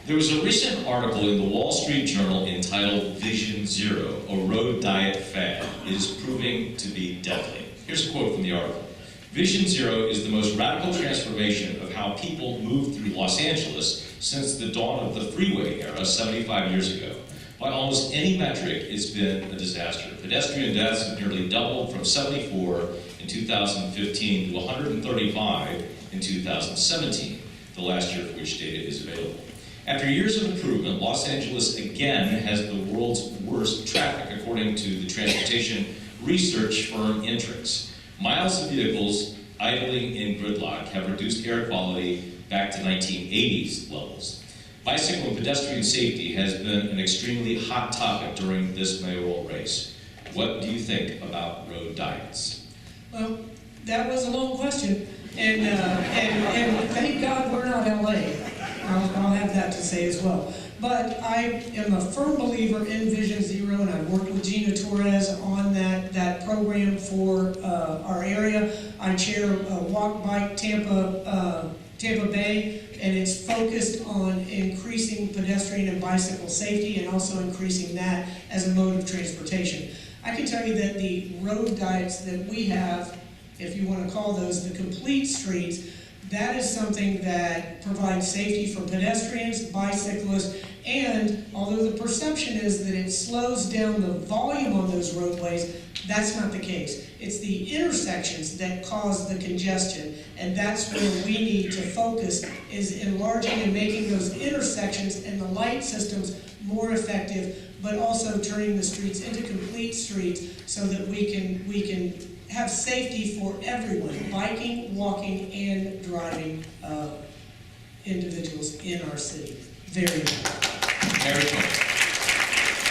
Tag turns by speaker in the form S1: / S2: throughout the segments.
S1: There was a recent article in the Wall Street Journal entitled Vision Zero, a road diet fad, is proving to be deadly. Here's a quote from the article. Vision Zero is the most radical transformation of how people move through Los Angeles since the dawn of the freeway era 75 years ago. By almost any metric, it's been a disaster. Pedestrian deaths have nearly doubled from 74 in 2015 to 135 in 2017, the last year for which data is available. After years of improvement, Los Angeles again has the world's worst traffic, according to the transportation research firm Intrix. Miles of vehicles idling in gridlock have reduced air quality back to 1980s levels. Bicycle and pedestrian safety has been an extremely hot topic during this mayoral race. What do you think about road diets?
S2: Well, that was a long question, and thank God we're not LA. I'll have that to say as well. But I am a firm believer in Vision Zero, and I've worked with Gina Suarez on that program for our area. I chair Walk Bike Tampa Bay, and it's focused on increasing pedestrian and bicycle safety and also increasing that as a mode of transportation. I can tell you that the road diets that we have, if you want to call those the complete streets, that is something that provides safety for pedestrians, bicyclists, and although the perception is that it slows down the volume on those roadways, that's not the case. It's the intersections that cause the congestion, and that's where we need to focus, is enlarging and making those intersections and the light systems more effective, but also turning the streets into complete streets so that we can have safety for everyone, biking, walking, and driving individuals in our city. Very important.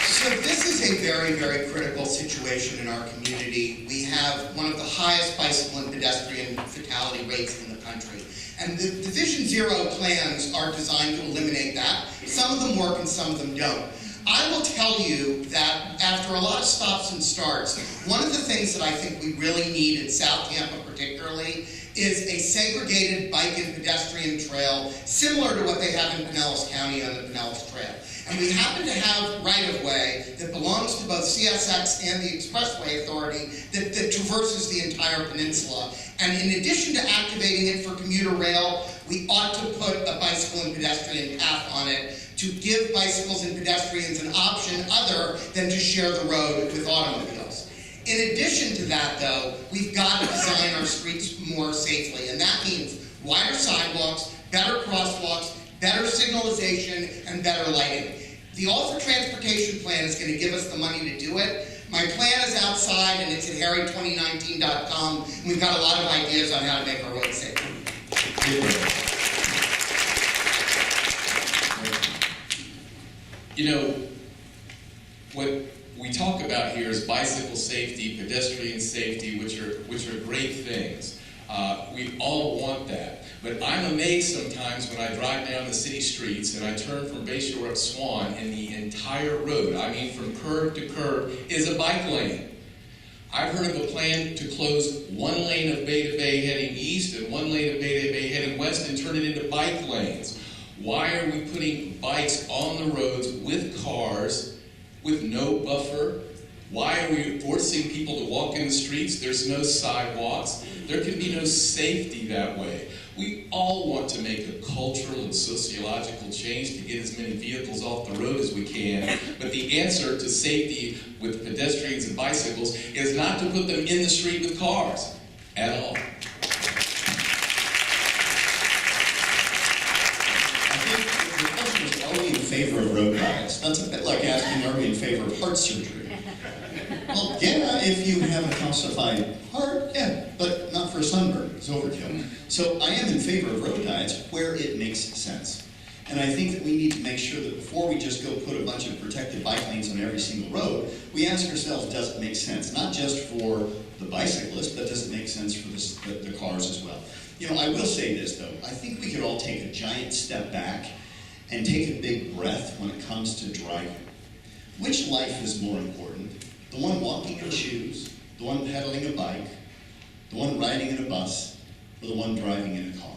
S3: So this is a very, very critical situation in our community. We have one of the highest bicycle and pedestrian fatality rates in the country. And the Vision Zero plans are designed to eliminate that. Some of them work and some of them don't. I will tell you that after a lot of stops and starts, one of the things that I think we really need in South Tampa particularly is a segregated bike and pedestrian trail similar to what they have in Pinellas County on the Pinellas Trail. And we happen to have right-of-way that belongs to both CSX and the Expressway Authority that traverses the entire peninsula. And in addition to activating it for commuter rail, we ought to put a bicycle and pedestrian path on it to give bicycles and pedestrians an option other than to share the road with automobiles. In addition to that, though, we've got to design our streets more safely, and that means wider sidewalks, better crosswalks, better signalization, and better lighting. The All for Transportation plan is going to give us the money to do it. My plan is outside, and it's at harry2019.com, and we've got a lot of ideas on how to make our roads safer.
S4: You know, what we talk about here is bicycle safety, pedestrian safety, which are great things. We all want that. But I'm amazed sometimes when I drive down the city streets and I turn from Bayshore up Swan and the entire road, I mean from curb to curb, is a bike lane. I've heard of a plan to close one lane of Bay to Bay heading east and one lane of Bay to Bay heading west and turn it into bike lanes. Why are we putting bikes on the roads with cars with no buffer? Why are we forcing people to walk in the streets? There's no sidewalks. There can be no safety that way. We all want to make a cultural and sociological change to get as many vehicles off the road as we can, but the answer to safety with pedestrians and bicycles is not to put them in the street with cars at all.
S5: I think the question is, are we in favor of road diets? That's a bit like asking, are we in favor of heart surgery? Well, yeah, if you have a calcified heart, yeah, but not for a sunburn. It's overkill. So I am in favor of road diets where it makes sense. And I think that we need to make sure that before we just go put a bunch of protected bike lanes on every single road, we ask ourselves, does it make sense? Not just for the bicyclist, but does it make sense for the cars as well? You know, I will say this, though. I think we could all take a giant step back and take a big breath when it comes to driving. Which life is more important? The one walking in shoes, the one pedaling a bike, the one riding in a bus, or the one driving in a car?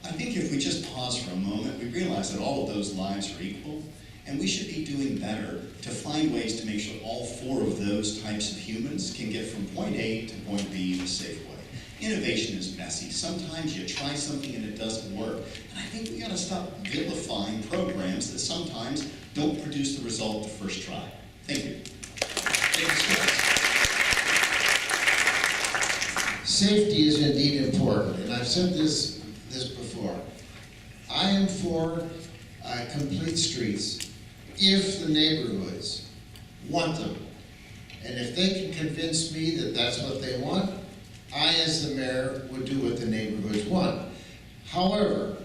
S5: I think if we just pause for a moment, we realize that all of those lives are equal, and we should be doing better to find ways to make sure all 4 of those types of humans can get from point A to point B in a safe way. Innovation is messy. Sometimes you try something and it doesn't work. And I think we gotta stop vilifying programs that sometimes don't produce the result the first try. Thank you.
S6: Safety is indeed important, and I've said this before. I am for complete streets if the neighborhoods want them. And if they can convince me that that's what they want, I, as the mayor, would do what the neighborhoods want. However,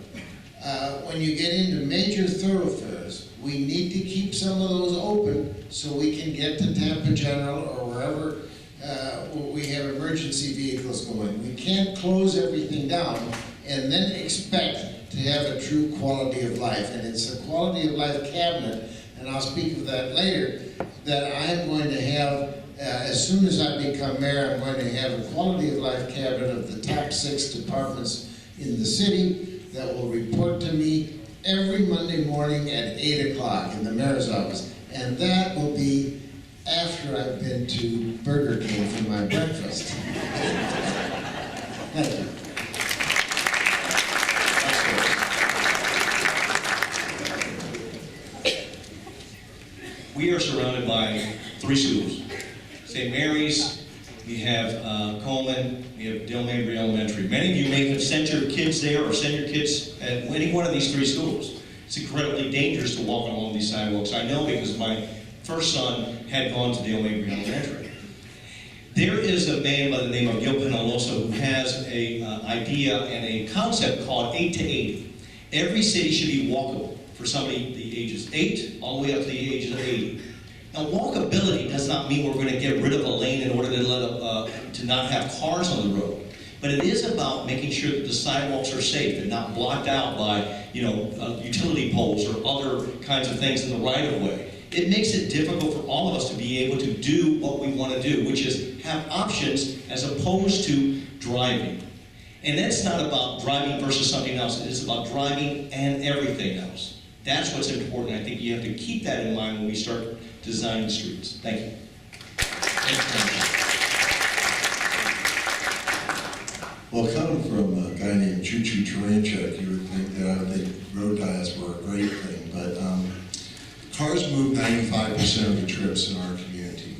S6: when you get into major thoroughfares, we need to keep some of those open so we can get to Tampa General or wherever we have emergency vehicles going. We can't close everything down and then expect to have a true quality of life. And it's a quality of life cabinet, and I'll speak of that later, that I am going to have, as soon as I become mayor, I'm going to have a quality of life cabinet of the top 6 departments in the city that will report to me every Monday morning at 8 o'clock in the mayor's office. And that will be after I've been to Burger King for my breakfast. Thank you.
S1: We are surrounded by 3 schools. St. Mary's, we have Cohen, we have Del Mabry Elementary. Many of you may have sent your kids there or send your kids at any one of these 3 schools. It's incredibly dangerous to walk along these sidewalks. I know because my first son had gone to Del Mabry Elementary. There is a man by the name of Gil Penalosa who has an idea and a concept called 8 to 80. Every city should be walkable for somebody the ages 8 all the way up to the ages of 80. Now, walkability does not mean we're going to get rid of a lane in order to not have cars on the road. But it is about making sure that the sidewalks are safe and not blocked out by, utility poles or other kinds of things in the right-of-way. It makes it difficult for all of us to be able to do what we want to do, which is have options as opposed to driving. And that's not about driving versus something else. It is about driving and everything else. That's what's important. I think you have to keep that in mind when we start designing streets. Thank you.
S7: Well, coming from a guy named Turanchik, you would think that I would think road diets were a great thing, but cars move 95% of the trips in our community.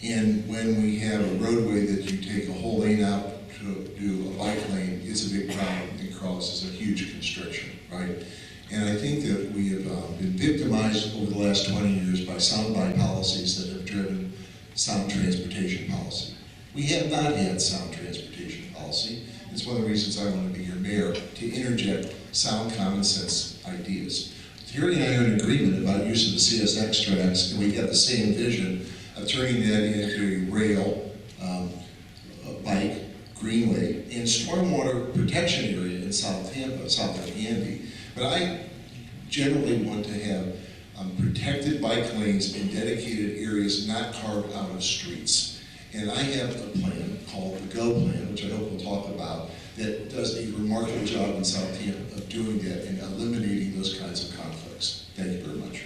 S7: And when we have a roadway that you take a whole lane out to do a bike lane, it's a big problem and causes a huge constriction, right? And I think that we have been victimized over the last 20 years by soundbite policies that have driven sound transportation policy. We have not had sound transportation policy. It's one of the reasons I want to be your mayor, to interject sound common sense ideas. Terry and I are in agreement about use of the CSX tracks, and we have the same vision of turning that into a rail, a bike, greenway, and stormwater protection area in South Tampa, South Andy. But I generally want to have protected bike lanes in dedicated areas not carved out of streets. And I have a plan called the GO plan, which I hope we'll talk about, that does a remarkable job in South Tampa of doing that and eliminating those kinds of conflicts. Thank you very much.